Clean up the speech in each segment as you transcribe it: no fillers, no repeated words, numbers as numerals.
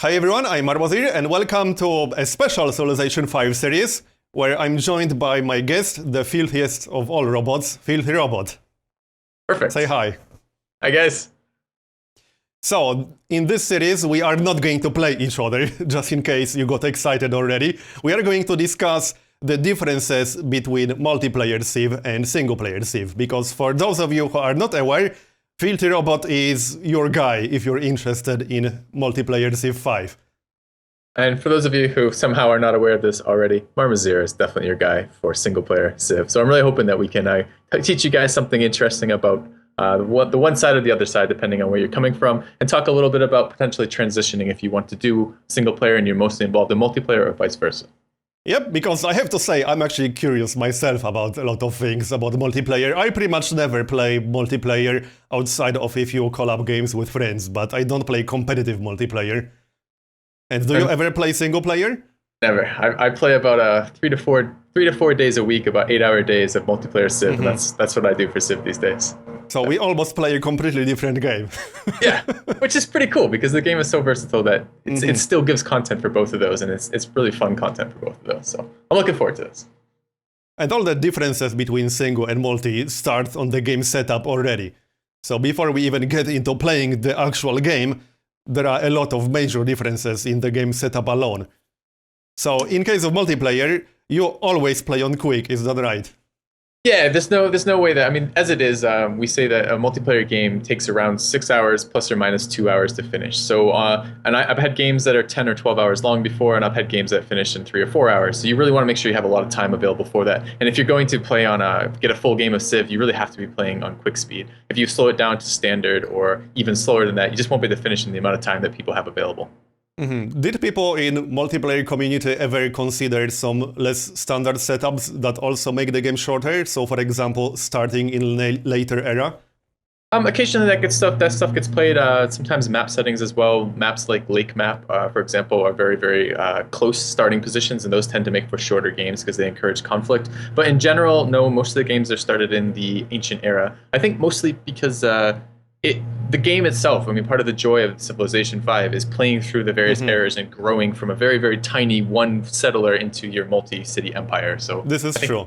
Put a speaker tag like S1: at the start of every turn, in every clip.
S1: Hi everyone, I'm Marbozir and welcome to a special Civilization 5 series where I'm joined by my guest, the filthiest of all robots, FilthyRobot.
S2: Perfect.
S1: Say hi.
S2: Hi, guys.
S1: So, in this series, we are not going to play each other, just in case you got excited already. We are going to discuss the differences between multiplayer Civ and single-player Civ, because for those of you who are not aware, FilthyRobot is your guy if you're interested in multiplayer Civ 5.
S2: And for those of you who somehow are not aware of this already, Marbozir is definitely your guy for single-player Civ. So I'm really hoping that we can teach you guys something interesting about the one side or the other side, depending on where you're coming from, and talk a little bit about potentially transitioning if you want to do single-player and you're mostly involved in multiplayer or vice versa.
S1: Yep, because I have to say, I'm actually curious myself about a lot of things about multiplayer. I pretty much never play multiplayer outside of a few collab games with friends, but I don't play competitive multiplayer. And do you ever play single player?
S2: Never. I play about 3 to 4 days a week, about 8-hour days of multiplayer Civ, and that's what I do for Civ these days.
S1: So we almost play a completely different game.
S2: Yeah, which is pretty cool because the game is so versatile that it still gives content for both of those, and it's really fun content for both of those. So I'm looking forward to this.
S1: And all the differences between single and multi start on the game setup already. So before we even get into playing the actual game, there are a lot of major differences in the game setup alone. So in case of multiplayer, you always play on quick, is that right?
S2: Yeah, there's no way that, I mean, as it is, we say that a multiplayer game takes around 6 hours plus or minus 2 hours to finish. So, and I've had games that are 10 or 12 hours long before, and I've had games that finish in 3 or 4 hours. So you really want to make sure you have a lot of time available for that. And if you're going to play on get a full game of Civ, you really have to be playing on quick speed. If you slow it down to standard or even slower than that, you just won't be able to finish in the amount of time that people have available.
S1: Did people in multiplayer community ever consider some less standard setups that also make the game shorter? So, for example, starting in later era?
S2: Occasionally that stuff gets played. Sometimes map settings as well. Maps like Lake Map, for example, are very, very close starting positions, and those tend to make for shorter games because they encourage conflict. But in general, no, most of the games are started in the ancient era. I think mostly because the game itself, I mean, part of the joy of Civilization 5 is playing through the various eras and growing from a very, very tiny one settler into your multi-city empire. So
S1: this is true.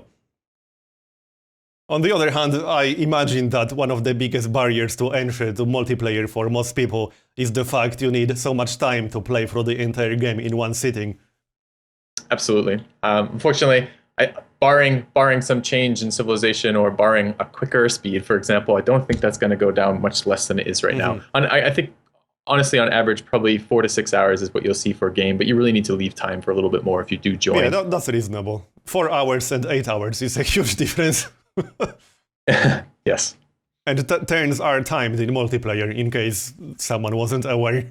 S1: On the other hand, I imagine that one of the biggest barriers to entry to multiplayer for most people is the fact you need so much time to play through the entire game in one sitting.
S2: Absolutely. Unfortunately, barring some change in civilization or barring a quicker speed, for example, I don't think that's going to go down much less than it is right now. I think, honestly, on average, probably 4 to 6 hours is what you'll see for a game, but you really need to leave time for a little bit more if you do join.
S1: Yeah, that's reasonable. 4 hours and 8 hours is a huge difference.
S2: Yes.
S1: And turns are timed in multiplayer, in case someone wasn't aware.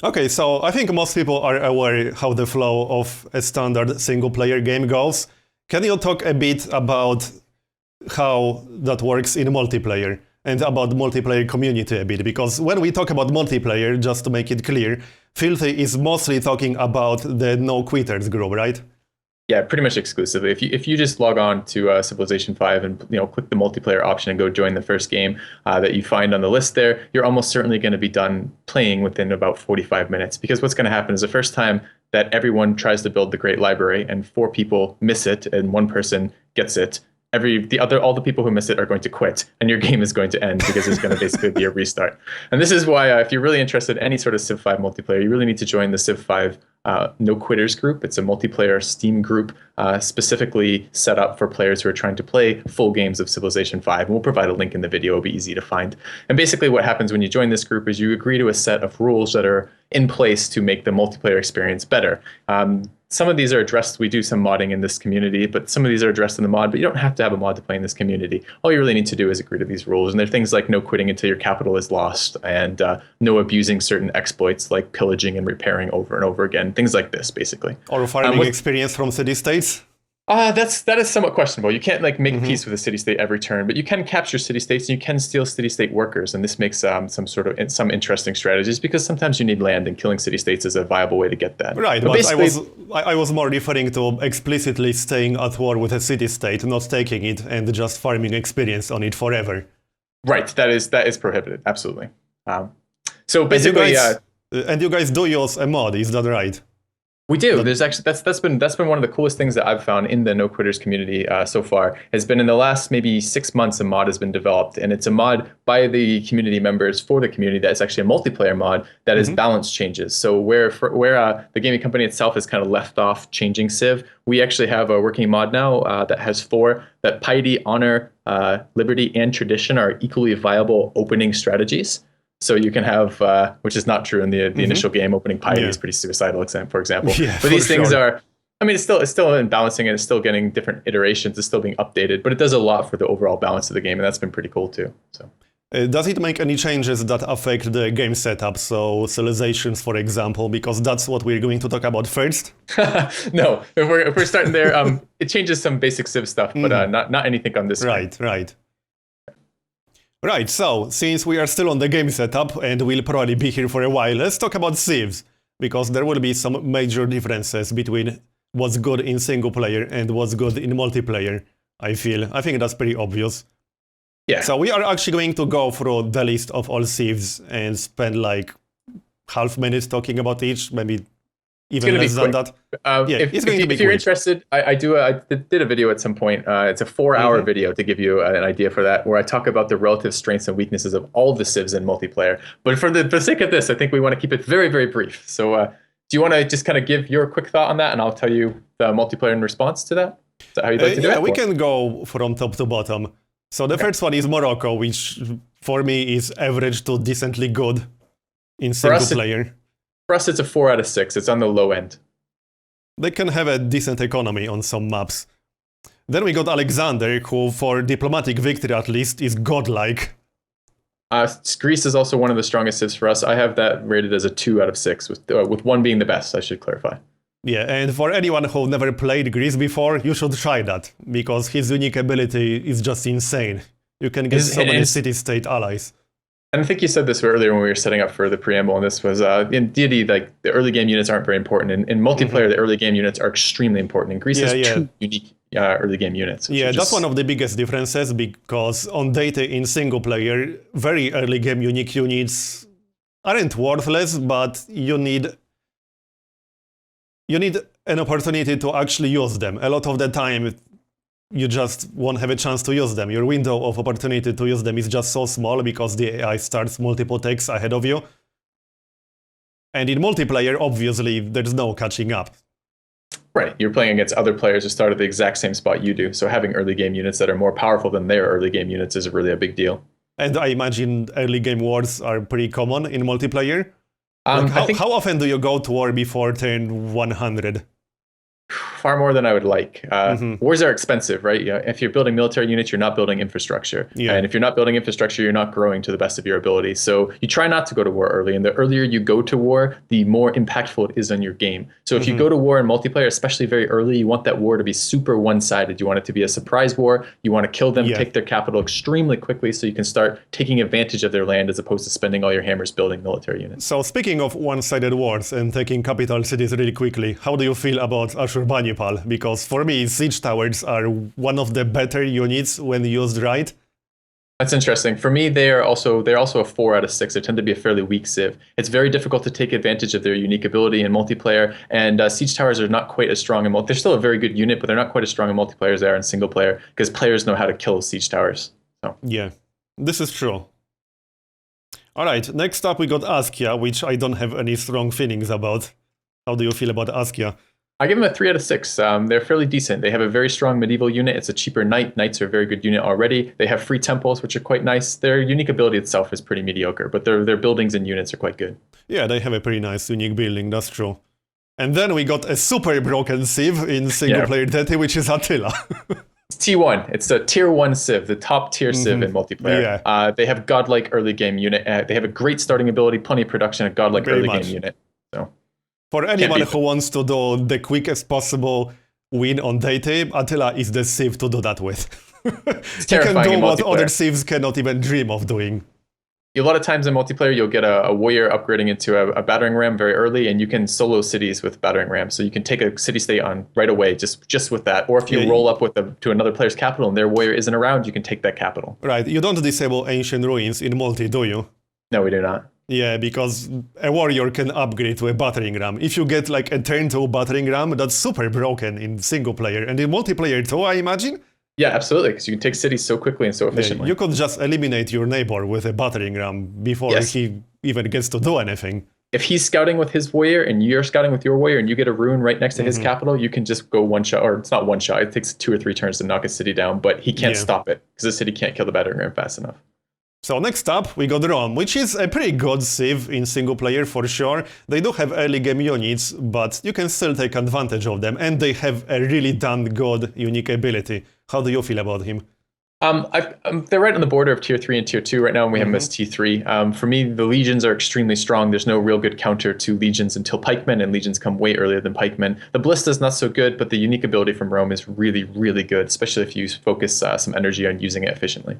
S1: Okay, so I think most people are aware how the flow of a standard single-player game goes. Can you talk a bit about how that works in multiplayer and about the multiplayer community a bit? Because when we talk about multiplayer, just to make it clear, Filthy is mostly talking about the no-quitters group, right?
S2: Yeah, pretty much exclusively. If you just log on to Civilization 5 and click the multiplayer option and go join the first game that you find on the list there, you're almost certainly going to be done playing within about 45 minutes. Because what's going to happen is the first time that everyone tries to build the great library and 4 people miss it and 1 person gets it, all the people who miss it are going to quit, and your game is going to end because there's going to basically be a restart. And this is why, if you're really interested in any sort of Civ 5 multiplayer, you really need to join the Civ 5 No Quitters group. It's a multiplayer Steam group specifically set up for players who are trying to play full games of Civilization 5. And we'll provide a link in the video. It'll be easy to find. And basically what happens when you join this group is you agree to a set of rules that are in place to make the multiplayer experience better. Some of these are addressed, we do some modding in this community, but some of these are addressed in the mod, but you don't have to have a mod to play in this community. All you really need to do is agree to these rules. And they're things like no quitting until your capital is lost, and no abusing certain exploits like pillaging and repairing over and over again. Things like this, basically.
S1: Or farming experience from city-states?
S2: That is somewhat questionable. You can't make peace with a city-state every turn, but you can capture city-states and you can steal city-state workers, and this makes some interesting strategies because sometimes you need land, and killing city-states is a viable way to get that.
S1: Right, but I was more referring to explicitly staying at war with a city-state, not taking it and just farming experience on it forever.
S2: Right, that is prohibited, absolutely. So basically,
S1: And you guys do use a mod, is that right?
S2: We do. There's actually that's been one of the coolest things that I've found in the No Quitters community so far. Has been in the last maybe 6 months, a mod has been developed, and it's a mod by the community members for the community that's actually a multiplayer mod that is balance changes. So where the gaming company itself has kind of left off changing Civ, we actually have a working mod now that has 4 that piety, honor, liberty, and tradition are equally viable opening strategies. So you can have, which is not true in the initial game. Opening piety is pretty suicidal, for example.
S1: Yeah,
S2: but these things are, I mean, it's still in balancing, and it's still getting different iterations. It's still being updated, but it does a lot for the overall balance of the game, and that's been pretty cool too. So,
S1: does it make any changes that affect the game setup? So civilizations, for example, because that's what we're going to talk about first.
S2: No, if we're starting there, it changes some basic Civ stuff, but not anything on this.
S1: Right, so since we are still on the game setup and we'll probably be here for a while, let's talk about civs, because there will be some major differences between what's good in single player and what's good in multiplayer, I think that's pretty obvious.
S2: Yeah.
S1: So we are actually going to go through the list of all civs and spend like half minutes talking about each, maybe even less than that.
S2: If you're interested, I did a video at some point. It's a 4-hour video to give you an idea for that, where I talk about the relative strengths and weaknesses of all the civs in multiplayer. But for the sake of this, I think we want to keep it very, very brief. So do you want to just kind of give your quick thought on that, and I'll tell you the multiplayer in response to that? Is that how you'd like to do it?
S1: Yeah, we can go from top to bottom. So the first one is Morocco, which for me is average to decently good in single player.
S2: For us, it's a 4 out of 6. It's on the low end.
S1: They can have a decent economy on some maps. Then we got Alexander, who, for diplomatic victory at least, is godlike.
S2: Greece is also one of the strongest civs for us. I have that rated as a 2 out of 6, with 1 being the best, I should clarify.
S1: Yeah, and for anyone who never played Greece before, you should try that, because his unique ability is just insane. You can get so many city-state allies.
S2: And I think you said this earlier when we were setting up for the preamble, and this was in D&D, like the early game units aren't very important. In multiplayer, the early game units are extremely important. And Greece has 2 unique early game units.
S1: Yeah, that's one of the biggest differences, because on data in single player, very early game unique units aren't worthless, but you need an opportunity to actually use them. A lot of the time, you just won't have a chance to use them. Your window of opportunity to use them is just so small because the AI starts multiple takes ahead of you. And in multiplayer, obviously, there's no catching up.
S2: Right, you're playing against other players who start at the exact same spot you do. So having early game units that are more powerful than their early game units is really a big deal.
S1: And I imagine early game wars are pretty common in multiplayer. How often do you go to war before turn 100?
S2: Far more than I would like. Wars are expensive, right? If you're building military units, you're not building infrastructure. And if you're not building infrastructure, you're not growing to the best of your ability. So you try not to go to war early. And the earlier you go to war, the more impactful it is on your game. So if you go to war in multiplayer, especially very early, you want that war to be super one-sided. You want it to be a surprise war. You want to kill them, take their capital extremely quickly so you can start taking advantage of their land as opposed to spending all your hammers building military units.
S1: So speaking of one-sided wars and taking capital cities really quickly, how do you feel about Ashurbanipal? Because for me, siege towers are one of the better units when used right.
S2: That's interesting. For me, they're also a 4 out of 6. They tend to be a fairly weak civ. It's very difficult to take advantage of their unique ability in multiplayer, and siege towers are not quite as strong in multiplayer. They're still a very good unit, but they're not quite as strong in multiplayer as they are in single player, because players know how to kill siege towers. So.
S1: Yeah, this is true. All right, next up we got Askia, which I don't have any strong feelings about. How do you feel about Askia?
S2: I give them a 3 out of 6. They're fairly decent. They have a very strong medieval unit. It's a cheaper knight. Knights are a very good unit already. They have free temples, which are quite nice. Their unique ability itself is pretty mediocre, but their buildings and units are quite good. Yeah,
S1: they have a pretty nice unique building, that's true. And then we got a super broken civ in single-player Deti, which is Attila.
S2: It's T1. It's a tier 1 civ, the top tier civ in multiplayer. Yeah. They have godlike early game unit. They have a great starting ability, plenty of production, a godlike early game unit. So.
S1: For anyone who wants to do the quickest possible win on data, Attila is the civ to do that with. He can do what other civs cannot even dream of doing.
S2: A lot of times in multiplayer, you'll get a warrior upgrading into a battering ram very early, and you can solo cities with battering rams. So you can take a city-state on right away just with that. Or if you roll up to another player's capital and their warrior isn't around, you can take that capital.
S1: Right. You don't disable ancient ruins in multi, do you?
S2: No, we do not.
S1: Yeah, because a warrior can upgrade to a battering ram. If you get like a turn 2 battering ram, that's super broken in single player. And in multiplayer too, I imagine?
S2: Yeah, absolutely, because you can take cities so quickly and so
S1: Yeah,
S2: efficiently.
S1: you could just eliminate your neighbor with a battering ram before
S2: Yes.
S1: he even gets to do anything.
S2: If he's scouting with his warrior and you're scouting with your warrior and you get a rune right next to his capital, you can just go one shot, or it's not one shot, it takes 2 or 3 turns to knock a city down, but he can't stop it because the city can't kill the battering ram fast enough.
S1: So next up, we got Rome, which is a pretty good civ in single player for sure. They do have early game units, but you can still take advantage of them, and they have a really damn good unique ability. How do you feel about him?
S2: They're right on the border of tier 3 and tier 2 right now, and we have them as T3. For me, the legions are extremely strong. There's no real good counter to legions until pikemen, and legions come way earlier than pikemen. The ballista's not so good, but the unique ability from Rome is really, really good, especially if you focus some energy on using it efficiently.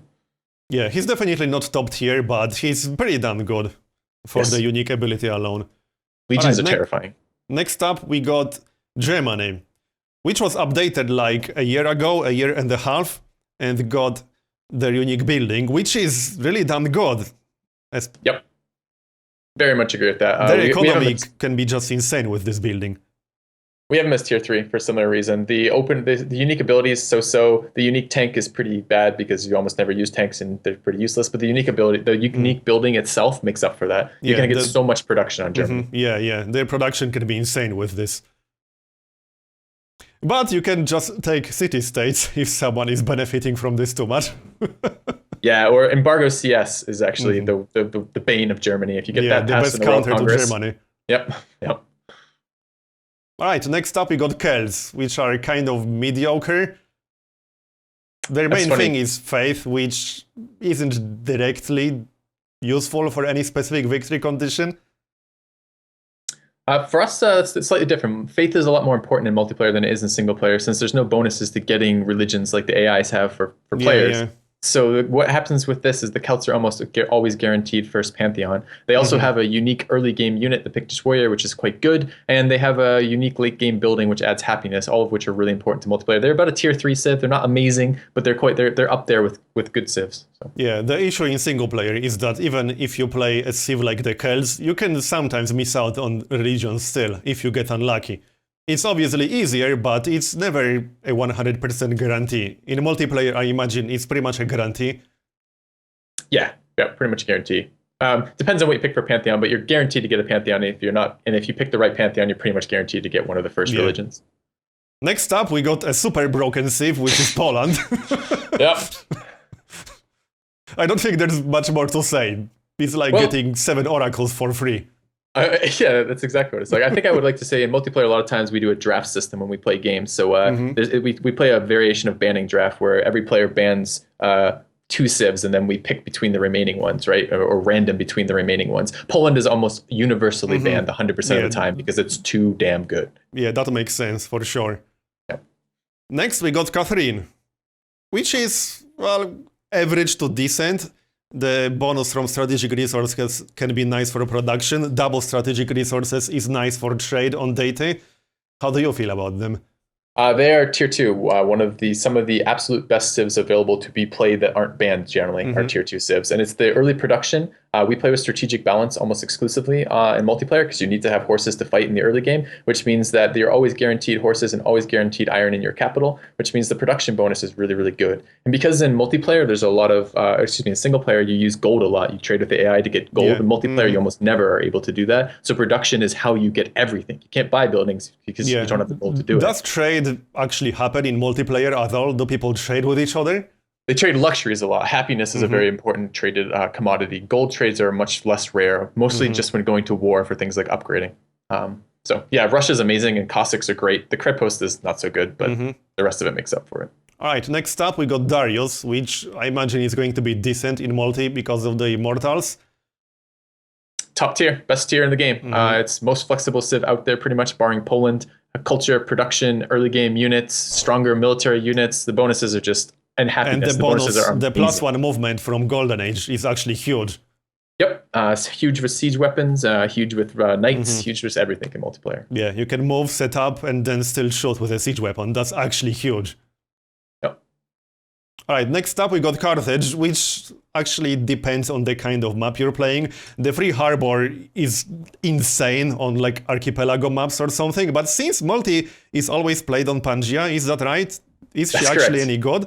S1: Yeah, he's definitely not top tier, but he's pretty damn good for the unique ability alone.
S2: Legions are terrifying.
S1: Next up, we got Germany, which was updated like a year ago, a year and a half, and got their unique building, which is really damn good.
S2: Yep. Very much agree with that.
S1: Their economy can be just insane with this building.
S2: We have them as tier 3 for a similar reason. The unique ability is so-so. The unique tank is pretty bad because you almost never use tanks and they're pretty useless. But the unique ability, the unique building itself makes up for that. You're going to get so much production on Germany.
S1: Yeah. Their production can be insane with this. But you can just take city-states if someone is benefiting from this too much.
S2: Yeah, or embargo CS is actually the bane of Germany. If you get that passed in the World Congress.
S1: To Germany.
S2: Yep.
S1: All right, next up we got Celts, which are kind of mediocre. Their main thing is faith, which isn't directly useful for any specific victory condition.
S2: For us, it's slightly different. Faith is a lot more important in multiplayer than it is in single player, since there's no bonuses to getting religions like the AIs have for players. Yeah. So what happens with this is the Celts are almost always guaranteed first Pantheon. They also have a unique early game unit, the Pictish Warrior, which is quite good, and they have a unique late game building which adds happiness, all of which are really important to multiplayer. They're about a tier 3 civ. They're not amazing, but they're up there with good civs. So.
S1: Yeah, the issue in single player is that even if you play a civ like the Celts, you can sometimes miss out on religions still if you get unlucky. It's obviously easier, but it's never a 100% guarantee. In multiplayer, I imagine it's pretty much a guarantee.
S2: Yeah, pretty much a guarantee. Depends on what you pick for Pantheon, but you're guaranteed to get a Pantheon. If you're not, and if you pick the right Pantheon, you're pretty much guaranteed to get one of the first religions.
S1: Next up, we got a super broken civ, which is Poland.
S2: Yep.
S1: I don't think there's much more to say. It's like getting 7 oracles for free.
S2: Yeah, that's exactly what it's like. I think I would like to say in multiplayer, a lot of times we do a draft system when we play games. So we play a variation of banning draft where every player bans 2 civs and then we pick between the remaining ones, right? Or random between the remaining ones. Poland is almost universally banned 100% of the time because it's too damn good.
S1: Yeah, that makes sense for sure.
S2: Yeah.
S1: Next, we got Catherine, which is, well, average to decent. The bonus from strategic resources can be nice for production. Double strategic resources is nice for trade on data. How do you feel about them?
S2: They are tier 2. Some of the absolute best civs available to be played that aren't banned generally are tier 2 civs. And it's the early production. We play with strategic balance almost exclusively in multiplayer because you need to have horses to fight in the early game, which means that you're always guaranteed horses and always guaranteed iron in your capital, which means the production bonus is really, really good. And because in multiplayer, there's a lot of, in single player, you use gold a lot. You trade with the AI to get gold. In multiplayer, you almost never are able to do that. So production is how you get everything. You can't buy buildings because you don't have the gold to do it.
S1: Does trade actually happen in multiplayer at all? Do people trade with each other?
S2: They trade luxuries a lot. Happiness is a very important traded commodity. Gold trades are much less rare, mostly just when going to war for things like upgrading. So yeah, Russia's amazing and Cossacks are great. The cred post is not so good, but the rest of it makes up for it.
S1: All right, next up we got Darius, which I imagine is going to be decent in multi because of the Immortals.
S2: Top tier, best tier in the game. It's most flexible civ out there, pretty much barring Poland. Culture, production, early game units, stronger military units. The bonuses are just and happiness.
S1: And the bonuses are the +1 movement from Golden Age is actually huge.
S2: Yep, it's huge with siege weapons, huge with knights, huge with everything in multiplayer.
S1: Yeah, you can move, set up, and then still shoot with a siege weapon. That's actually huge.
S2: Yep.
S1: All right, next up we got Carthage, which actually depends on the kind of map you're playing. The Free Harbor is insane on like archipelago maps or something, but since multi is always played on Pangea, is that right? Is she actually any good?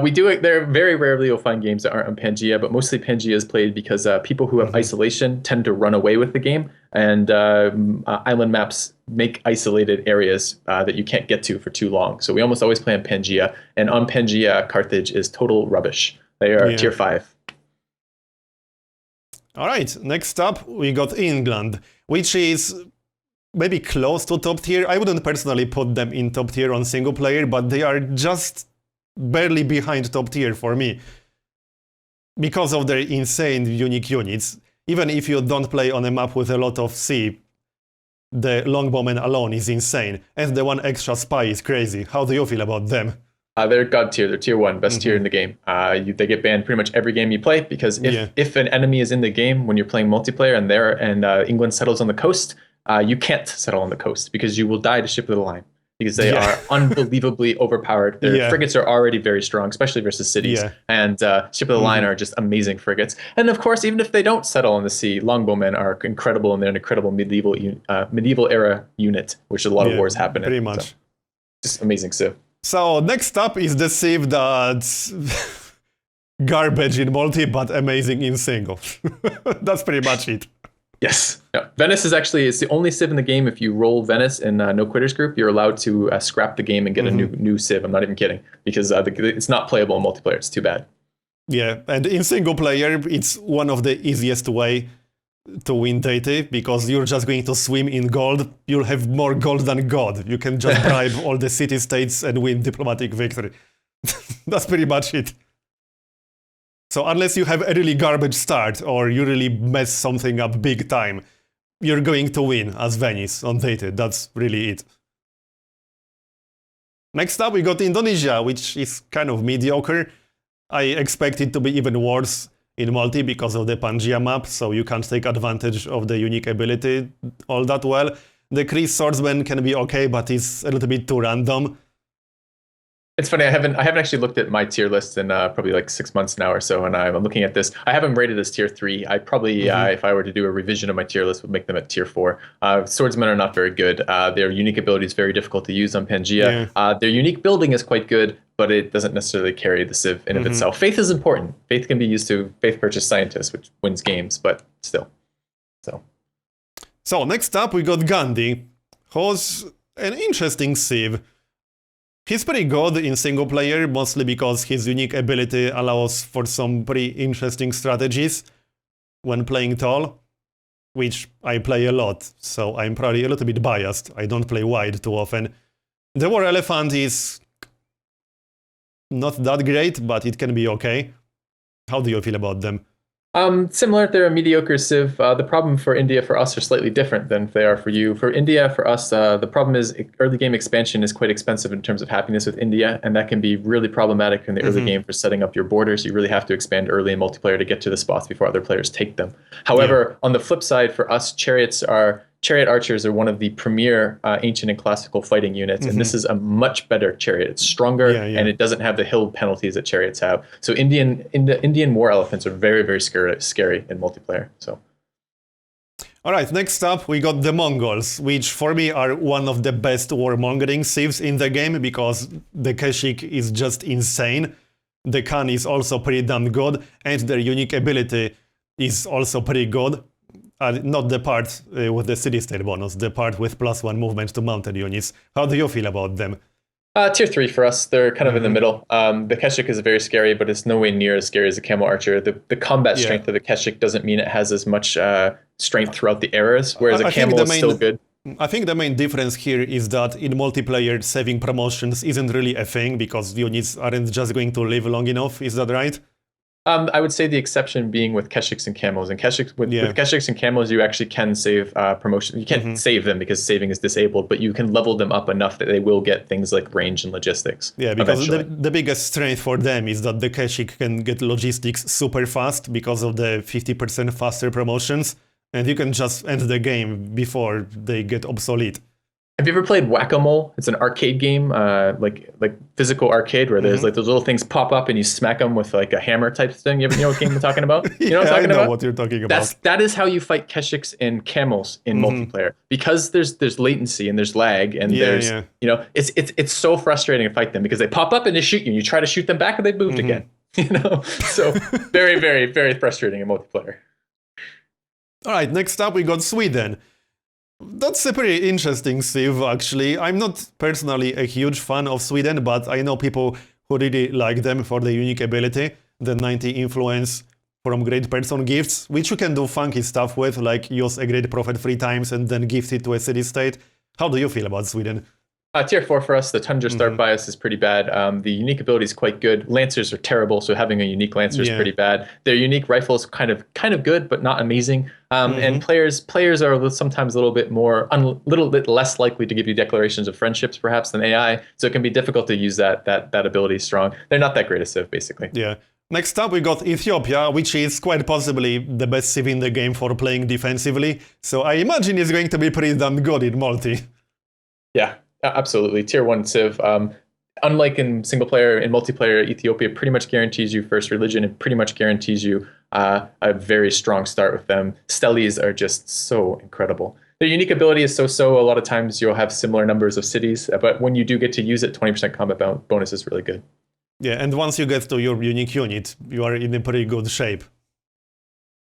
S2: We do it. There very rarely you'll find games that aren't on Pangea, but mostly Pangea is played because people who have isolation tend to run away with the game, and island maps make isolated areas that you can't get to for too long. So we almost always play on Pangea, and on Pangea, Carthage is total rubbish. They are tier 5.
S1: All right, next up we got England, which is maybe close to top tier. I wouldn't personally put them in top tier on single player, but they are just barely behind top tier for me because of their insane unique units. Even if you don't play on a map with a lot of sea, the longbowman alone is insane, and the one extra spy is crazy. How do you feel about them?
S2: They're god tier. They're tier 1, best tier in the game. They get banned pretty much every game you play because if an enemy is in the game when you're playing multiplayer and England settles on the coast, you can't settle on the coast because you will die to ship of the line. Because they are unbelievably overpowered. Their frigates are already very strong, especially versus cities. And Ship of the Line are just amazing frigates. And of course, even if they don't settle on the sea, longbowmen are incredible, and they're an incredible medieval era unit, which a lot of wars happen in.
S1: Pretty much.
S2: So, just amazing civ.
S1: So next up is the civ that's garbage in multi, but amazing in single. That's pretty much it.
S2: Yes. Yeah. Venice is actually, it's the only civ in the game. If you roll Venice in No Quitters group, you're allowed to scrap the game and get a new civ. I'm not even kidding, because it's not playable in multiplayer. It's too bad.
S1: Yeah, and in single player, it's one of the easiest way to win data, because you're just going to swim in gold. You'll have more gold than God. You can just bribe all the city-states and win diplomatic victory. That's pretty much it. So unless you have a really garbage start or you really mess something up big time, you're going to win as Venice on data. That's really it. Next up, we got Indonesia, which is kind of mediocre. I expect it to be even worse in multi because of the Pangea map, so you can't take advantage of the unique ability all that well. The Chris Swordsman can be okay, but it's a little bit too random.
S2: It's funny, I haven't actually looked at my tier list in probably like 6 months now or so, and I'm looking at this. I have them rated as tier 3. I probably, if I were to do a revision of my tier list, would make them at tier 4. Swordsmen are not very good. Their unique ability is very difficult to use on Pangea. Their unique building is quite good, but it doesn't necessarily carry the civ in of itself. Faith is important. Faith can be used to faith purchase scientists, which wins games, but still.
S1: So next up we got Gandhi, who's an interesting civ. He's pretty good in single player, mostly because his unique ability allows for some pretty interesting strategies when playing tall, which I play a lot, so I'm probably a little bit biased. I don't play wide too often. The War Elephant is not that great, but it can be okay. How do you feel about them?
S2: Similar, they're a mediocre civ. The problem for India, for us, are slightly different than they are for you. For India, for us, the problem is early game expansion is quite expensive in terms of happiness with India, and that can be really problematic in the early game for setting up your borders. You really have to expand early in multiplayer to get to the spots before other players take them. However, on the flip side, for us, chariot archers are one of the premier ancient and classical fighting units, and this is a much better chariot. It's stronger, and it doesn't have the hill penalties that chariots have. So Indian war elephants are very, very scary in multiplayer. So.
S1: All right, next up we got the Mongols, which for me are one of the best warmongering civs in the game, because the Keshik is just insane. The Khan is also pretty damn good, and their unique ability is also pretty good. Not the part with the city-state bonus, the part with +1 movement to mounted units. How do you feel about them?
S2: Tier 3 for us. They're kind of in the middle. The Keshik is very scary, but it's no way near as scary as a camel archer. The combat strength of the Keshik doesn't mean it has as much strength throughout the eras, whereas a camel is still good.
S1: I think the main difference here is that in multiplayer, saving promotions isn't really a thing, because units aren't just going to live long enough. Is that right?
S2: I would say the exception being with Keshiks and Camels. And with Keshiks and Camels, you actually can save promotion. You can't save them because saving is disabled, but you can level them up enough that they will get things like range and logistics.
S1: Yeah, because the biggest strength for them is that the Keshik can get logistics super fast because of the 50% faster promotions, and you can just end the game before they get obsolete.
S2: Have you ever played Whack-A-Mole? It's an arcade game, like physical arcade, where there's like those little things pop up and you smack them with like a hammer type thing. You know what game I'm talking about? You know what I'm
S1: Yeah, I
S2: talking
S1: know
S2: about?
S1: what you're talking about.
S2: That is how you fight Keshiks and camels in multiplayer, because there's latency and there's lag and there's it's so frustrating to fight them because they pop up and they shoot you and you try to shoot them back and they moved again. So very, very, very frustrating in multiplayer.
S1: All right, next up we got Sweden. That's a pretty interesting civ, actually. I'm not personally a huge fan of Sweden, but I know people who really like them for the unique ability, the 90 influence from great person gifts, which you can do funky stuff with, like use a great prophet 3 times and then gift it to a city-state. How do you feel about Sweden?
S2: Tier 4 for us, the Tundra start bias is pretty bad. The unique ability is quite good. Lancers are terrible, so having a unique Lancer is pretty bad. Their unique rifle is kind of good, but not amazing. And players are sometimes a little bit less likely to give you declarations of friendships, perhaps, than AI. So it can be difficult to use that ability strong. They're not that great a civ, basically.
S1: Yeah. Next up, we got Ethiopia, which is quite possibly the best civ in the game for playing defensively. So I imagine it's going to be pretty damn good in multi.
S2: Yeah. Absolutely. Tier 1 civ. Unlike in single player, in multiplayer, Ethiopia pretty much guarantees you first religion. It pretty much guarantees you a very strong start with them. Stellies are just so incredible. Their unique ability is so-so. A lot of times you'll have similar numbers of cities, but when you do get to use it, 20% combat bonus is really good.
S1: Yeah, and once you get to your unique unit, you are in a pretty good shape.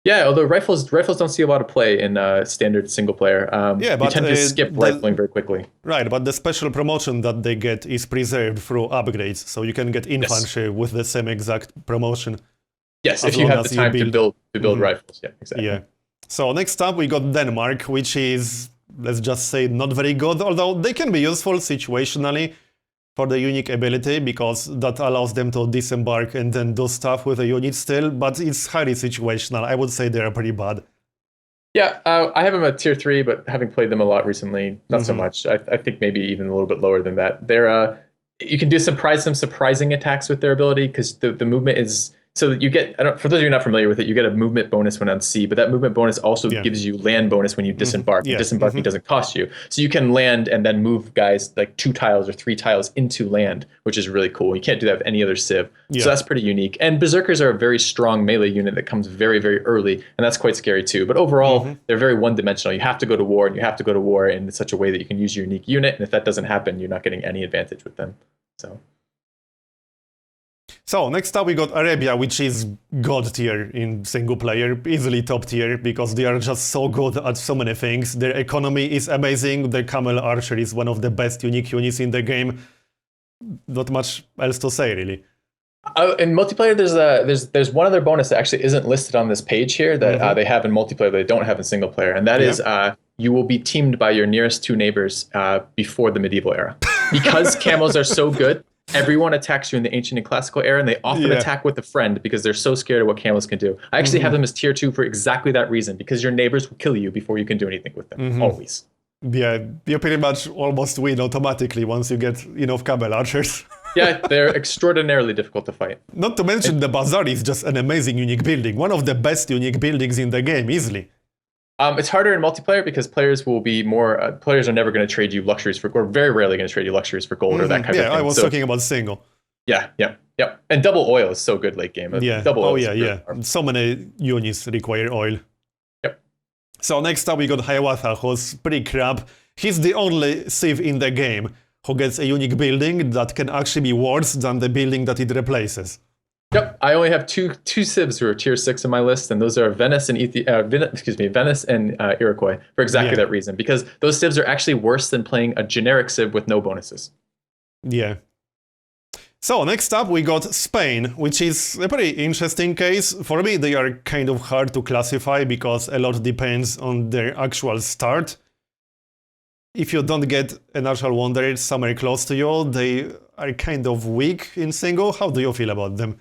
S2: Yeah, although rifles don't see a lot of play in standard single player. But you tend to skip rifling very quickly.
S1: Right, but the special promotion that they get is preserved through upgrades, so you can get infantry with the same exact promotion.
S2: Yes, if you have the time to build rifles. Yeah, exactly.
S1: Yeah. So next up we got Denmark, which is, let's just say, not very good, although they can be useful situationally for the unique ability, because that allows them to disembark and then do stuff with a unit still, but it's highly situational. I would say they're pretty bad.
S2: Yeah, I have them at tier 3, but having played them a lot recently, not so much. I think maybe even a little bit lower than that. They're you can do some surprising attacks with their ability, because the movement is... So that you get, for those of you not familiar with it, you get a movement bonus when on sea, but that movement bonus also gives you land bonus when you disembark. And disembarking doesn't cost you. So you can land and then move guys like 2 tiles or 3 tiles into land, which is really cool. You can't do that with any other civ. So that's pretty unique. And Berserkers are a very strong melee unit that comes very, very early, and that's quite scary too. But overall, they're very one-dimensional. You have to go to war, and you have to go to war in such a way that you can use your unique unit, and if that doesn't happen, you're not getting any advantage with them.
S1: So next up we got Arabia, which is god tier in single player, easily top tier, because they are just so good at so many things. Their economy is amazing, their camel archer is one of the best unique units in the game. Not much else to say, really.
S2: In multiplayer, there's one other bonus that actually isn't listed on this page here that they have in multiplayer that they don't have in single player, and that is you will be teamed by your nearest 2 neighbors before the medieval era. Because camels are so good, everyone attacks you in the ancient and classical era, and they often attack with a friend because they're so scared of what camels can do. I actually have them as tier 2 for exactly that reason, because your neighbors will kill you before you can do anything with them, always.
S1: Yeah, you pretty much almost win automatically once you get enough camel archers.
S2: Yeah, they're extraordinarily difficult to fight.
S1: Not to mention the bazaar is just an amazing unique building. One of the best unique buildings in the game, easily.
S2: It's harder in multiplayer because players will be more... players are never going to trade you luxuries for... or very rarely going to trade you luxuries for gold or that kind of thing.
S1: Yeah, I was talking about single.
S2: Yeah. And double oil is so good late game. Double oil
S1: So many units require oil.
S2: Yep.
S1: So next up we got Hiawatha, who's pretty crap. He's the only civ in the game who gets a unique building that can actually be worse than the building that it replaces.
S2: Yep, I only have two civs who are tier 6 on my list, and those are Venice and Venice and Iroquois for exactly that reason, because those civs are actually worse than playing a generic civ with no bonuses.
S1: Yeah. So next up we got Spain, which is a pretty interesting case. For me, they are kind of hard to classify because a lot depends on their actual start. If you don't get a natural wonder somewhere close to you, they are kind of weak in single. How do you feel about them?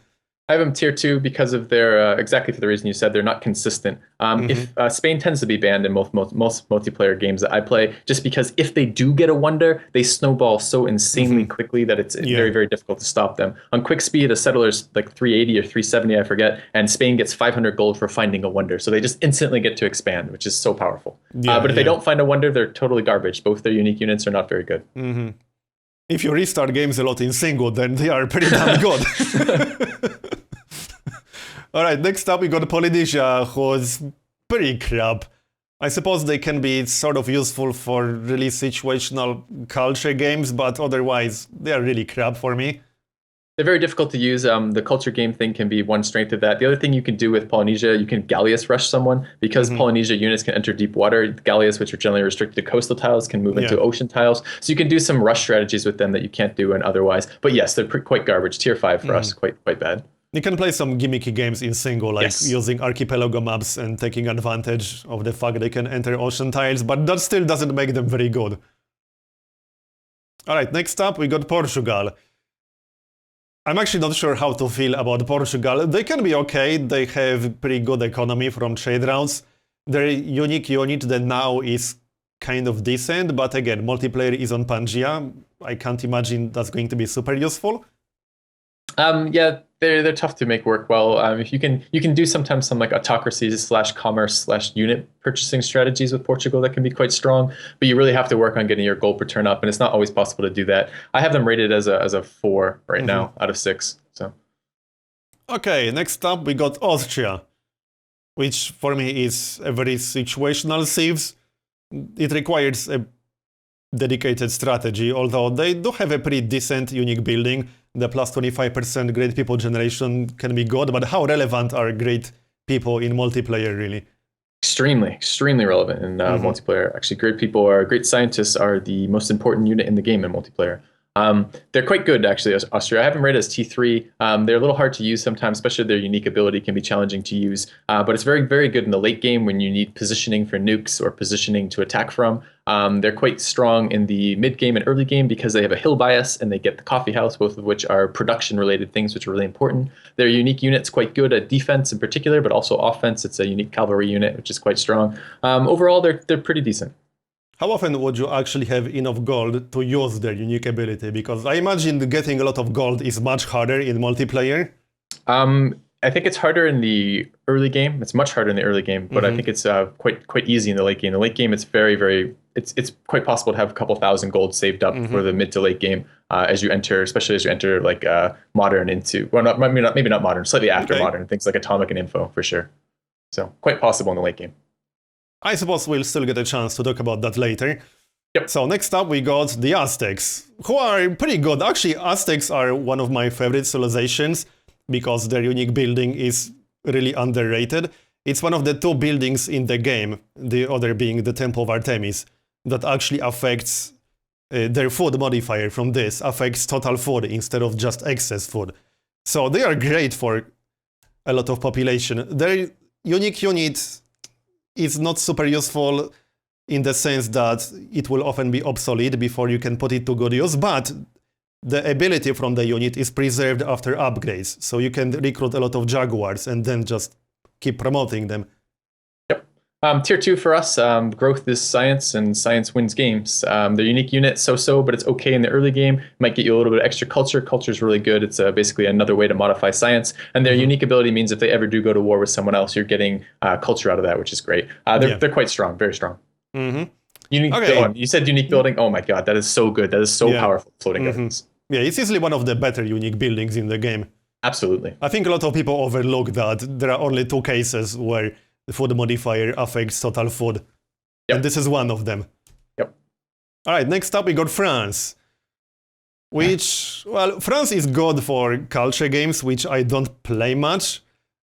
S2: I have them tier two because of their exactly for the reason you said. They're not consistent. If Spain tends to be banned in most multiplayer games that I play, just because if they do get a wonder, they snowball so insanely quickly that it's very, very difficult to stop them. On quick speed, a settler's like 380 or 370, I forget, and Spain gets 500 gold for finding a wonder. So they just instantly get to expand, which is so powerful. But if they don't find a wonder, they're totally garbage. Both their unique units are not very good.
S1: If you restart games a lot in single, then they are pretty damn good. All right, next up we got Polynesia, who's pretty crap. I suppose they can be sort of useful for really situational culture games, but otherwise they are really crap for me.
S2: They're very difficult to use. The culture game thing can be one strength of that. The other thing you can do with Polynesia, you can Galleus rush someone because Polynesia units can enter deep water. Galleus, which are generally restricted to coastal tiles, can move into ocean tiles. So you can do some rush strategies with them that you can't do in otherwise. But yes, they're quite garbage. Tier 5 for us, quite bad.
S1: You can play some gimmicky games in single, like using archipelago maps and taking advantage of the fact they can enter ocean tiles, but that still doesn't make them very good. Alright, next up we got Portugal. I'm actually not sure how to feel about Portugal. They can be okay, they have pretty good economy from trade routes. Their unique unit that now is kind of decent, but again, multiplayer is on Pangea. I can't imagine that's going to be super useful.
S2: Yeah, they're tough to make work well. If you can do sometimes some like autocracy / commerce / unit purchasing strategies with Portugal that can be quite strong, but you really have to work on getting your gold per turn up, and it's not always possible to do that. I have them rated as a 4 right now out of 6. So
S1: okay, next up we got Austria, which for me is a very situational Thieves. It requires a dedicated strategy, although they do have a pretty decent unique building. The plus 25% great people generation can be good, but how relevant are great people in multiplayer, really?
S2: Extremely relevant in multiplayer. Actually, great scientists are the most important unit in the game in multiplayer. They're quite good, actually, as Austria. I have them rated as T3. They're a little hard to use sometimes, especially their unique ability can be challenging to use. But it's very, very good in the late game when you need positioning for nukes or positioning to attack from. They're quite strong in the mid game and early game because they have a hill bias and they get the coffee house, both of which are production-related things, which are really important. Their unique unit's quite good at defense in particular, but also offense. It's a unique cavalry unit, which is quite strong. Overall, they're pretty decent.
S1: How often would you actually have enough gold to use their unique ability? Because I imagine getting a lot of gold is much harder in multiplayer.
S2: I think it's harder in the early game. It's much harder in the early game, but I think it's quite easy in the late game. The late game, it's it's quite possible to have a couple thousand gold saved up for the mid to late game as you enter, especially as you enter like modern into, well, maybe not modern, slightly after modern, things like atomic and info for sure. So quite possible in the late game.
S1: I suppose we'll still get a chance to talk about that later.
S2: Yep.
S1: So next up we got the Aztecs, who are pretty good. Actually, Aztecs are one of my favorite civilizations because their unique building is really underrated. It's one of the 2 buildings in the game, the other being the Temple of Artemis, that actually affects their food modifier from this, affects total food instead of just excess food. So they are great for a lot of population. Their unique unit is not super useful in the sense that it will often be obsolete before you can put it to good use, but the ability from the unit is preserved after upgrades, so you can recruit a lot of Jaguars and then just keep promoting them.
S2: Yep. Tier 2 for us, growth is science, and science wins games. Their unique unit, so-so, but it's okay in the early game. Might get you a little bit of extra culture. Culture is really good. It's basically another way to modify science. And their unique ability means if they ever do go to war with someone else, you're getting culture out of that, which is great. They're quite strong, very strong. Unique building. You said unique building. Oh my god, that is so good. That is so powerful. Floating governance.
S1: Yeah, it's easily one of the better unique buildings in the game.
S2: Absolutely.
S1: I think a lot of people overlook that there are only 2 cases where the food modifier affects total food. And this is one of them.
S2: Yep.
S1: Alright, next up we got France. Which, well, France is good for culture games, which I don't play much.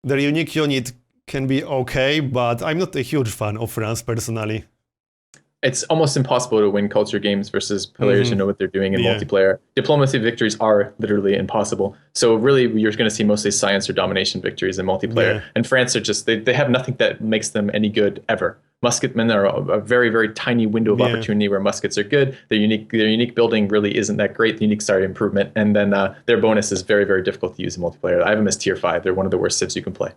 S1: Their unique unit can be okay, but I'm not a huge fan of France personally. It's
S2: almost impossible to win culture games versus players who know what they're doing in multiplayer. Diplomacy victories are literally impossible. So really, you're going to see mostly science or domination victories in multiplayer. And France are just, they have nothing that makes them any good ever. Musketmen are a very, very tiny window of opportunity where muskets are good. Their unique building really isn't that great. The unique improvement, and then their bonus is very, very difficult to use in multiplayer. I have them as tier 5. They're one of the worst civs you can play.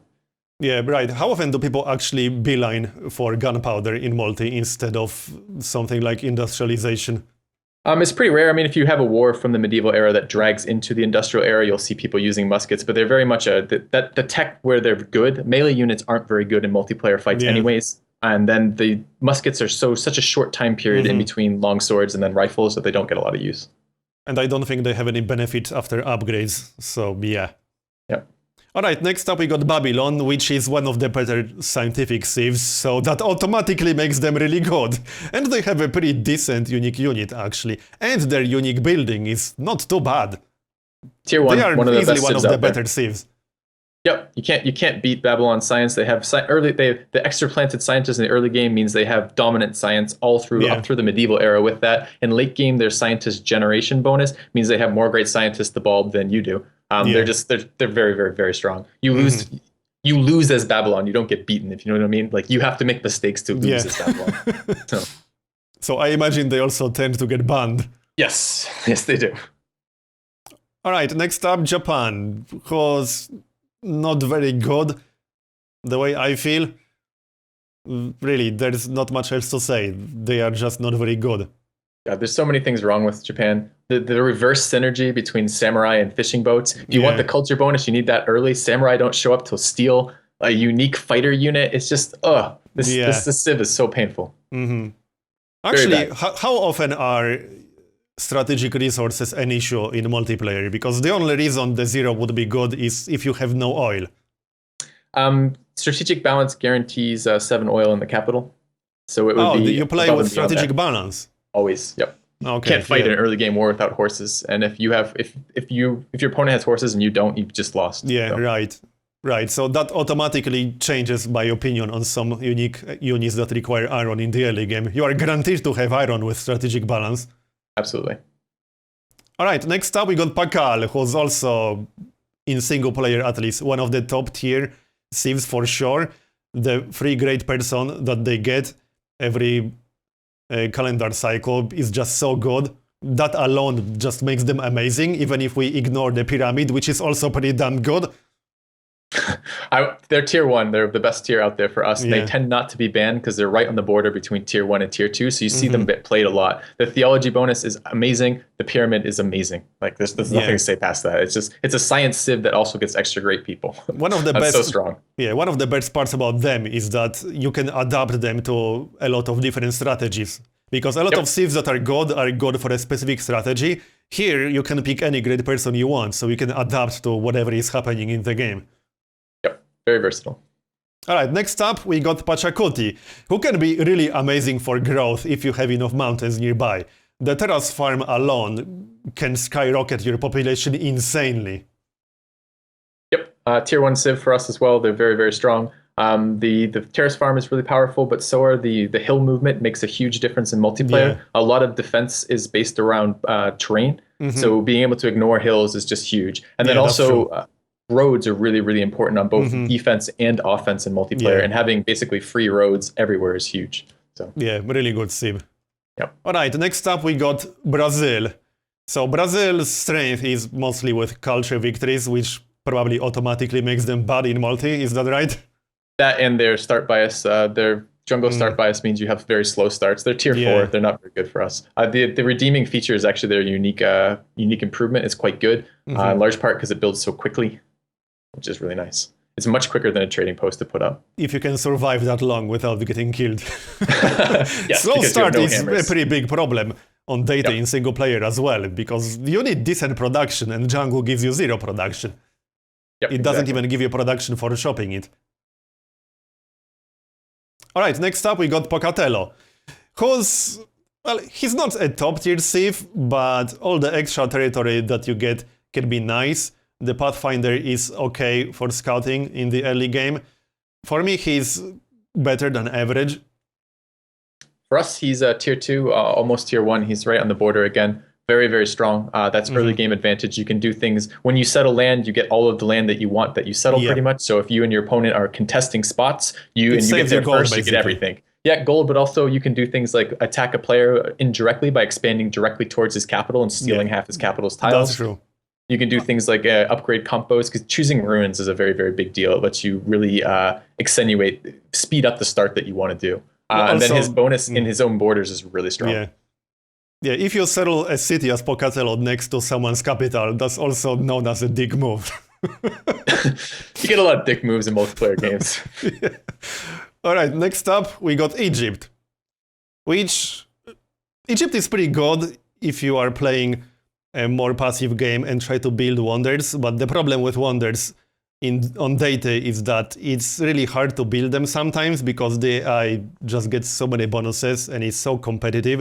S1: Yeah, right. How often do people actually beeline for gunpowder in multi instead of something like industrialization?
S2: It's pretty rare. I mean, if you have a war from the medieval era that drags into the industrial era, you'll see people using muskets, but they're very much the tech where they're good. Melee units aren't very good in multiplayer fights anyways. And then the muskets are such a short time period in between long swords and then rifles that they don't get a lot of use.
S1: And I don't think they have any benefit after upgrades, so yeah.
S2: Yep.
S1: Alright, next up we got Babylon, which is one of the better scientific civs, so that automatically makes them really good. And they have a pretty decent unique unit, actually. And their unique building is not too bad.
S2: Tier 1,
S1: they are
S2: one of the
S1: easily
S2: best
S1: one of
S2: civs
S1: the
S2: out there.
S1: better civs.
S2: Yep, you can't beat Babylon science. They have the extra planted scientists in the early game means they have dominant science all through up through the medieval era with that. In late game, their scientist generation bonus means they have more great scientists to bulb than you do. They're very, very, very strong. You lose as Babylon. You don't get beaten, if you know what I mean. Like, you have to make mistakes to lose as Babylon.
S1: So I imagine they also tend to get banned.
S2: Yes, they do.
S1: All right, next up, Japan, who's not very good, the way I feel. Really, there's not much else to say. They are just not very good.
S2: God, there's so many things wrong with Japan. The reverse synergy between samurai and fishing boats. If you want the culture bonus, you need that early. Samurai don't show up till steal a unique fighter unit. It's just, this civ is so painful.
S1: Actually, how often are strategic resources an issue in multiplayer? Because the only reason the 0 would be good is if you have no oil.
S2: Strategic balance guarantees 7 oil in the capital. So it would be
S1: you play with strategic balance.
S2: Always, yep.
S1: Okay,
S2: can't fight an early game war without horses, and if your opponent has horses and you don't, you've just lost.
S1: Yeah, so. Right. So that automatically changes my opinion on some unique units that require iron in the early game. You are guaranteed to have iron with strategic balance.
S2: Absolutely.
S1: All right. Next up, we got Pakal, who's also in single player at least one of the top tier civs for sure. The free great person that they get every calendar cycle is just so good. That alone just makes them amazing, even if we ignore the pyramid, which is also pretty damn good.
S2: They're tier 1. They're the best tier out there for us. They tend not to be banned because they're right on the border between tier 1 and tier 2. So you see them played a lot. The theology bonus is amazing. The pyramid is amazing. Like there's nothing to say past that. It's a science civ that also gets extra great people.
S1: One of the best,
S2: so strong.
S1: Yeah, one of the best parts about them is that you can adapt them to a lot of different strategies. Because a lot of civs that are good for a specific strategy. Here you can pick any great person you want, so you can adapt to whatever is happening in the game.
S2: Very versatile.
S1: Alright, next up we got Pachacuti, who can be really amazing for growth if you have enough mountains nearby. The terrace farm alone can skyrocket your population insanely.
S2: Yep, tier 1 civ for us as well. They're very, very strong. The terrace farm is really powerful, but so are the hill movement makes a huge difference in multiplayer. A lot of defense is based around terrain, so being able to ignore hills is just huge. And then also roads are really, really important on both defense and offense in multiplayer, and having basically free roads everywhere is huge. So
S1: yeah, really good civ.
S2: Yep.
S1: All right, next up we got Brazil. So Brazil's strength is mostly with culture victories, which probably automatically makes them bad in multi. Is that right?
S2: That and their start bias, their jungle start bias means you have very slow starts. They're tier 4. They're not very good for us. The redeeming feature is actually their unique improvement. It's quite good, in large part because it builds so quickly, which is really nice. It's much quicker than a trading post to put up.
S1: If you can survive that long without getting killed.
S2: Yes,
S1: slow start is
S2: hammers.
S1: a pretty big problem on data in single player as well, because you need decent production and jungle gives you 0 production. It doesn't even give you production for shopping it. Alright, next up we got Pocatello, who's, well, he's not a top tier civ, but all the extra territory that you get can be nice. The Pathfinder is okay for scouting in the early game. For me, he's better than average.
S2: For us, he's tier 2, almost tier 1. He's right on the border again. Very, very strong. That's early game advantage. You can do things. When you settle land, you get all of the land that you want that you settle pretty much. So if you and your opponent are contesting spots, you get there first, you get everything. Yeah, gold, but also you can do things like attack a player indirectly by expanding directly towards his capital and stealing half his capital's tiles.
S1: That's true.
S2: You can do things like upgrade compos, because choosing ruins is a very, very big deal. It lets you really speed up the start that you want to do. And then his bonus in his own borders is really strong.
S1: Yeah. Yeah, if you settle a city as Pocatello next to someone's capital, that's also known as a dick move.
S2: You get a lot of dick moves in multiplayer games.
S1: Yeah. All right, next up, we got Egypt. Egypt is pretty good if you are playing a more passive game and try to build wonders, but the problem with wonders on data is that it's really hard to build them sometimes because the AI just gets so many bonuses and it's so competitive.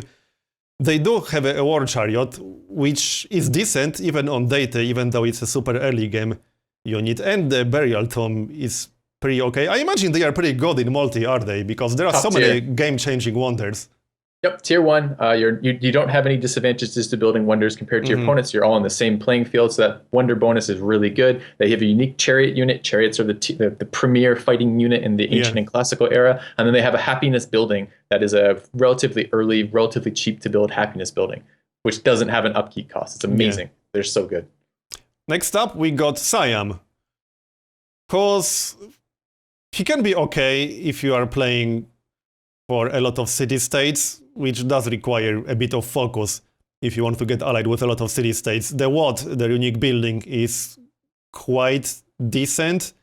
S1: They do have a war chariot, which is decent even on data, even though it's a super early game unit, and the burial tomb is pretty okay. I imagine they are pretty good in multi, are they? Because there are so many game-changing wonders.
S2: Yep, tier 1. You don't have any disadvantages to building wonders compared to your opponents. You're all on the same playing field, so that wonder bonus is really good. They have a unique chariot unit. Chariots are the premier fighting unit in the ancient and classical era. And then they have a happiness building that is a relatively early, relatively cheap to build happiness building, which doesn't have an upkeep cost. It's amazing. Yeah. They're so good.
S1: Next up, we got Siam. Because he can be okay if you are playing for a lot of city-states, which does require a bit of focus if you want to get allied with a lot of city-states. The unique building, is quite decent.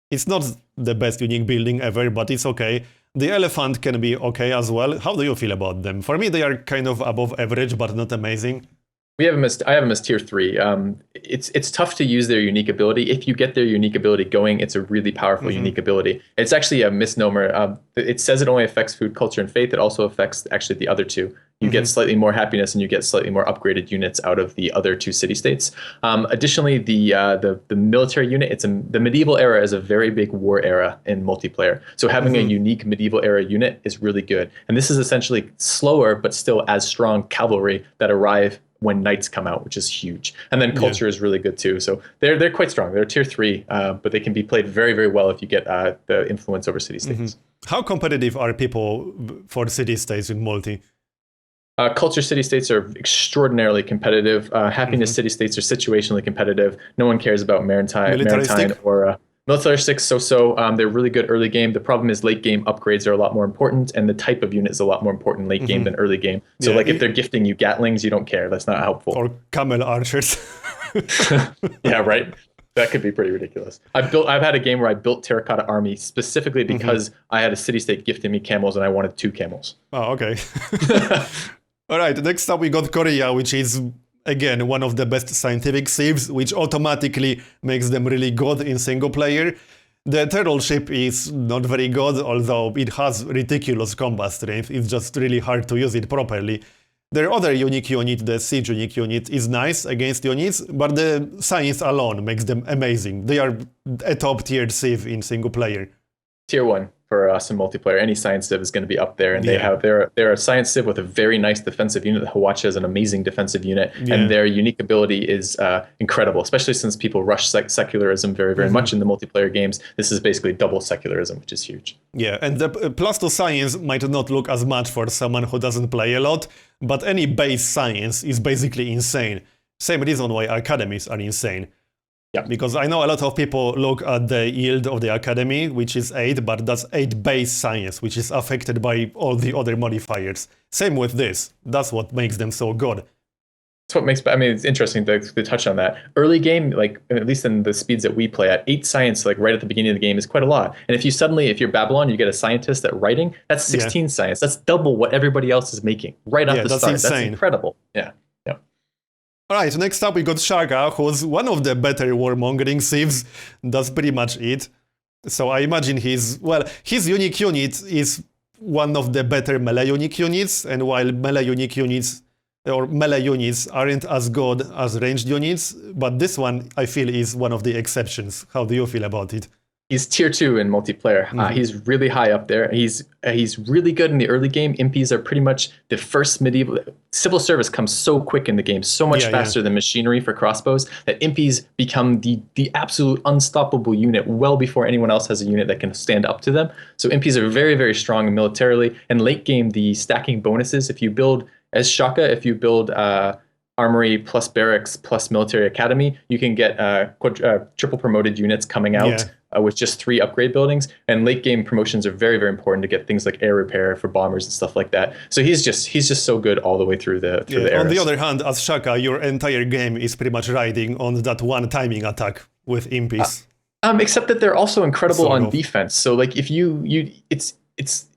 S1: It's not the best unique building ever, but it's okay. The elephant can be okay as well. How do you feel about them? For me, they are kind of above average, but not amazing.
S2: I have them as tier 3. It's tough to use their unique ability. If you get their unique ability going, it's a really powerful unique ability. It's actually a misnomer. It says it only affects food, culture, and faith. It also affects actually the other two. You get slightly more happiness and you get slightly more upgraded units out of the other two city-states. Additionally, the military unit, the medieval era is a very big war era in multiplayer. So having a unique medieval era unit is really good. And this is essentially slower, but still as strong cavalry that arrive when knights come out, which is huge. And then culture is really good too. So they're quite strong. They're tier 3, but they can be played very, very well if you get the influence over city-states.
S1: How competitive are people for city-states in multi?
S2: Culture city-states are extraordinarily competitive. Happiness city-states are situationally competitive. No one cares about maritime or militaristic. So they're really good early game. The problem is late game upgrades are a lot more important, and the type of unit is a lot more important late game than early game. So if they're gifting you Gatlings, you don't care. That's not helpful.
S1: Or camel archers.
S2: Yeah, right. That could be pretty ridiculous. I've had a game where I built Terracotta Army specifically because I had a city-state gifting me camels and I wanted 2 camels.
S1: Oh, okay. All right, next up we got Korea, which is, again, one of the best scientific civs, which automatically makes them really good in single player. The turtle ship is not very good, although it has ridiculous combat strength. It's just really hard to use it properly. Their other unique unit, the siege unique unit, is nice against units, but the science alone makes them amazing. They are a top-tier civ in single player.
S2: Tier 1 for us in multiplayer. Any science civ is going to be up there, and they're a science civ with a very nice defensive unit. Hawacha is an amazing defensive unit, and their unique ability is incredible, especially since people rush secularism very, very much in the multiplayer games. This is basically double secularism, which is huge. Yeah,
S1: and the plus 2 science might not look as much for someone who doesn't play a lot, but any base science is basically insane. Same reason why academies are insane.
S2: Yeah.
S1: Because I know a lot of people look at the yield of the academy, which is 8, but that's 8 base science, which is affected by all the other modifiers. Same with this. That's what makes them so good.
S2: That's what makes, it's interesting to touch on that. Early game, at least in the speeds that we play at, 8 science, right at the beginning of the game is quite a lot. And if you're Babylon, you get a scientist at writing, that's 16 science. That's double what everybody else is making right off the start.
S1: Insane.
S2: That's incredible. Yeah.
S1: Alright, next up we got Shaka, who's one of the better warmongering civs. That's pretty much it. So I imagine his unique unit is one of the better melee unique units, and while melee unique units or melee units aren't as good as ranged units, but this one I feel is one of the exceptions. How do you feel about it?
S2: He's tier 2 in multiplayer. He's really high up there. He's really good in the early game. Impies are pretty much the first medieval. Civil service comes so quick in the game, so much faster than machinery for crossbows, that impies become the absolute unstoppable unit well before anyone else has a unit that can stand up to them. So impies are very, very strong militarily. And late game, the stacking bonuses, if you build as Shaka, if you build armory plus barracks plus military academy, you can get triple promoted units coming out with just 3 upgrade buildings. And late game promotions are very, very important to get things like air repair for bombers and stuff like that. So he's just so good all the way through the eras.
S1: On the other hand, as Shaka, your entire game is pretty much riding on that one timing attack with impies.
S2: Except that they're also incredible on defense. So like if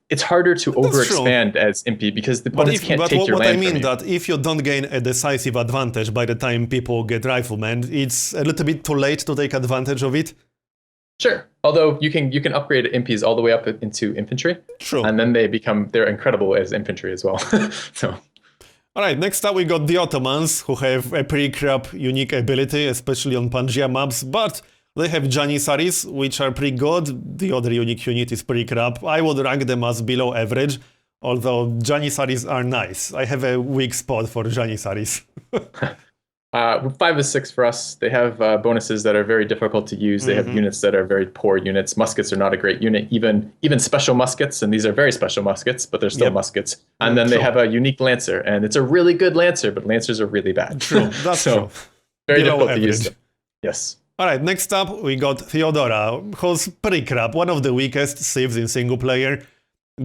S2: it's harder to overexpand as impy because the opponents can't take your land.
S1: But what I mean that if you don't gain a decisive advantage by the time people get riflemen, it's a little bit too late to take advantage of it.
S2: Sure. Although you can upgrade impies all the way up into infantry.
S1: True.
S2: And then they're incredible as infantry as well. So.
S1: All right, next up we got the Ottomans, who have a pretty crap unique ability, especially on Pangaea maps, but they have Janissaries, which are pretty good. The other unique unit is pretty crap. I would rank them as below average, although Janissaries are nice. I have a weak spot for Janissaries.
S2: 5 is 6 for us. They have bonuses that are very difficult to use. They have units that are very poor units. Muskets are not a great unit, even special muskets, and these are very special muskets, but they're still muskets. And then they have a unique Lancer, and it's a really good Lancer, but Lancers are really bad.
S1: True, that's
S2: so,
S1: true.
S2: Very
S1: below
S2: difficult
S1: average.
S2: to use them. Yes.
S1: All right, next up we got Theodora, who's pretty crap, one of the weakest civs in single player,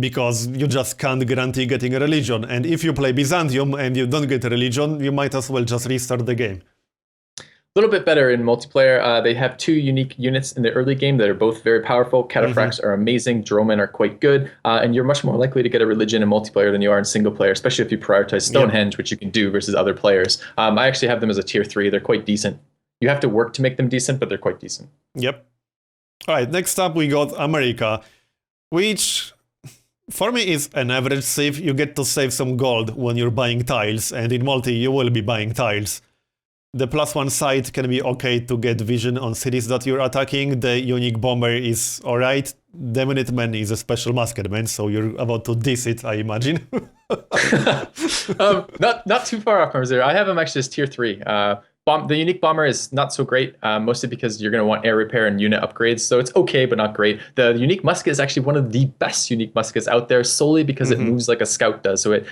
S1: because you just can't guarantee getting a religion, and if you play Byzantium and you don't get a religion, you might as well just restart the game.
S2: A little bit better in multiplayer. They have 2 unique units in the early game that are both very powerful. Cataphracts are amazing, Dromen are quite good, and you're much more likely to get a religion in multiplayer than you are in single player, especially if you prioritize Stonehenge, which you can do versus other players. I actually have them as a tier 3. They're quite decent. You have to work to make them decent, but they're quite decent.
S1: Yep. All right, next up we got America, which for me is an average civ. You get to save some gold when you're buying tiles, and in multi you will be buying tiles. The +1 sight can be okay to get vision on cities that you're attacking. The unique bomber is alright. The Minuteman is a special musketman, so you're about to diss it, I imagine.
S2: Not too far off, Marbozir. I have him actually as tier 3. The unique bomber is not so great, mostly because you're going to want air repair and unit upgrades, so it's okay, but not great. The unique musket is actually one of the best unique muskets out there, solely because it moves like a scout does. So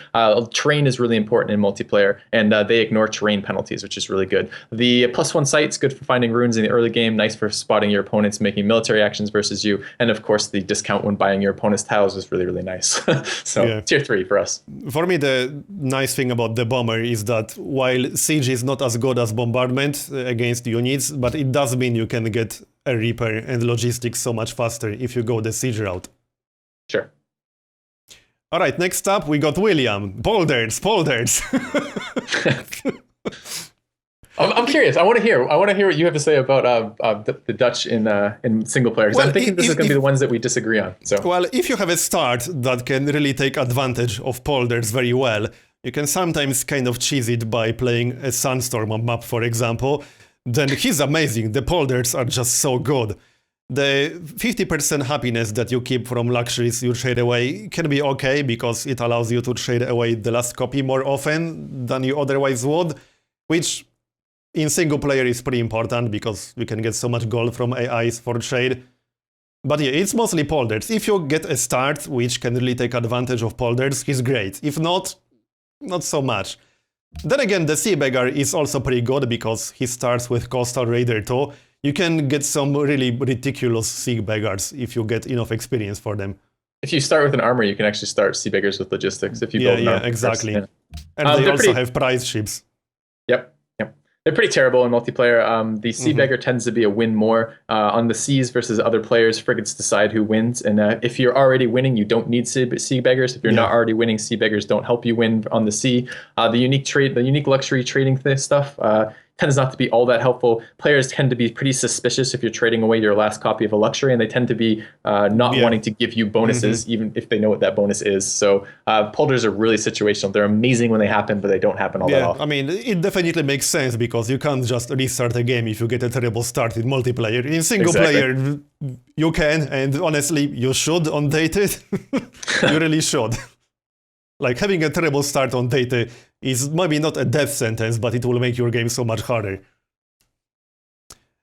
S2: terrain is really important in multiplayer, and they ignore terrain penalties, which is really good. The +1 sight is good for finding runes in the early game, nice for spotting your opponents, making military actions versus you, and of course the discount when buying your opponent's tiles is really, really nice. So tier 3 for us.
S1: For me, the nice thing about the bomber is that while siege is not as good as bombardment against units, but it does mean you can get a repair and logistics so much faster if you go the siege route.
S2: Sure.
S1: All right, next up we got William. Polders.
S2: I'm curious. I want to hear what you have to say about the Dutch in single player. Because I'm thinking this is going to be the ones that we disagree on. So.
S1: Well, if you have a start that can really take advantage of polders very well, you can sometimes kind of cheese it by playing a Sunstorm map, for example. Then he's amazing. The polders are just so good. The 50% happiness that you keep from luxuries you trade away can be okay, because it allows you to trade away the last copy more often than you otherwise would, which in single player is pretty important because we can get so much gold from AIs for trade. But yeah, it's mostly polders. If you get a start which can really take advantage of polders, he's great. If not so much. Then again, the Sea Beggar is also pretty good because he starts with Coastal Raider too. You can get some really ridiculous Sea Beggars if you get enough experience for them.
S2: If you start with an armor, you can actually start Sea Beggars with logistics if you build an armor.
S1: Exactly. Yeah. And they also have prize ships.
S2: Yep. They're pretty terrible in multiplayer. The Sea Beggar tends to be a win more. On the seas versus other players, frigates decide who wins. And if you're already winning, you don't need Sea Beggars. If you're not already winning, Sea Beggars don't help you win on the sea. The unique luxury trading stuff, tends not to be all that helpful. Players tend to be pretty suspicious if you're trading away your last copy of a luxury, and they tend to be not wanting to give you bonuses, even if they know what that bonus is. So polders are really situational. They're amazing when they happen, but they don't happen all that often.
S1: I mean, it definitely makes sense because you can't just restart a game if you get a terrible start in multiplayer. In single player, you can, and honestly, you should on Dated. You really should. Like, having a terrible start on Dated is maybe not a death sentence, but it will make your game so much harder.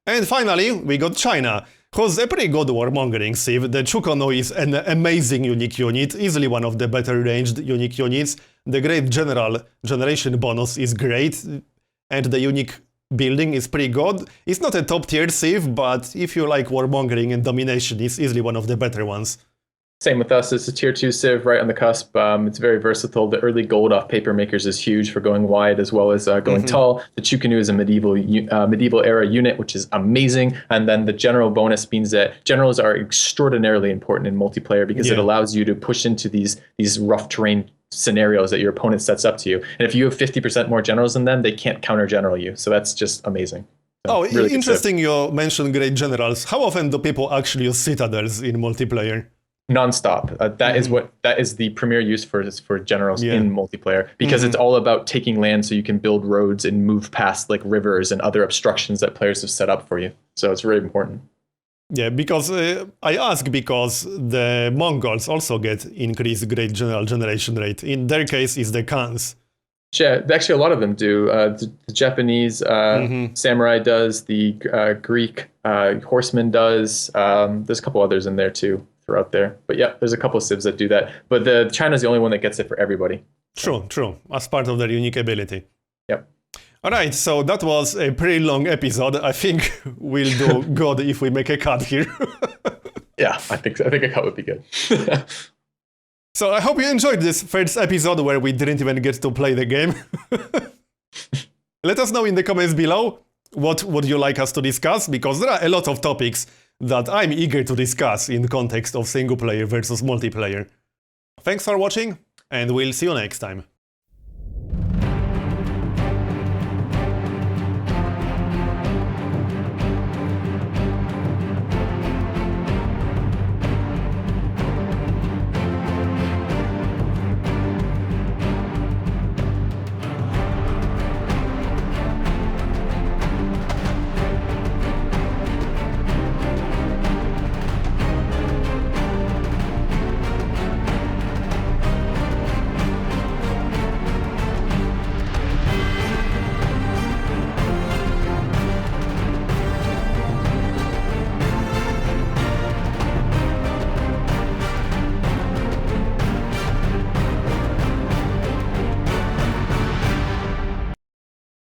S1: And finally, we got China, who's a pretty good warmongering civ. The Chukono is an amazing unique unit, easily one of the better ranged unique units. The Great General generation bonus is great, and the unique building is pretty good. It's not a top tier civ, but if you like warmongering and domination, it's easily one of the better ones.
S2: Same with us. It's a tier 2 civ right on the cusp. It's very versatile. The early gold off paper makers is huge for going wide as well as going tall. The Chukanu is a medieval era unit, which is amazing. And then the general bonus means that generals are extraordinarily important in multiplayer because it allows you to push into these rough terrain scenarios that your opponent sets up to you. And if you have 50% more generals than them, they can't counter general you. So that's just amazing. So, really
S1: interesting you mentioned great generals. How often do people actually use citadels in multiplayer?
S2: Non-stop. That is the premier use for generals in multiplayer, because it's all about taking land so you can build roads and move past like rivers and other obstructions that players have set up for you. So it's really important.
S1: Yeah, because I ask because the Mongols also get increased great general generation rate. In their case, it's the Khans.
S2: Yeah, actually a lot of them do. The Japanese samurai does, the Greek horseman does. There's a couple others in there too. Throughout there, but yeah, there's a couple of civs that do that, but China's the only one that gets it for everybody.
S1: True, as part of their unique ability.
S2: Yep.
S1: All right, so that was a pretty long episode. I think we'll do good if we make a cut here.
S2: Yeah, I think a cut would be good.
S1: So I hope you enjoyed this first episode where we didn't even get to play the game. Let us know in the comments below what would you like us to discuss, because there are a lot of topics that I'm eager to discuss in the context of single player versus multiplayer. Thanks for watching, and we'll see you next time.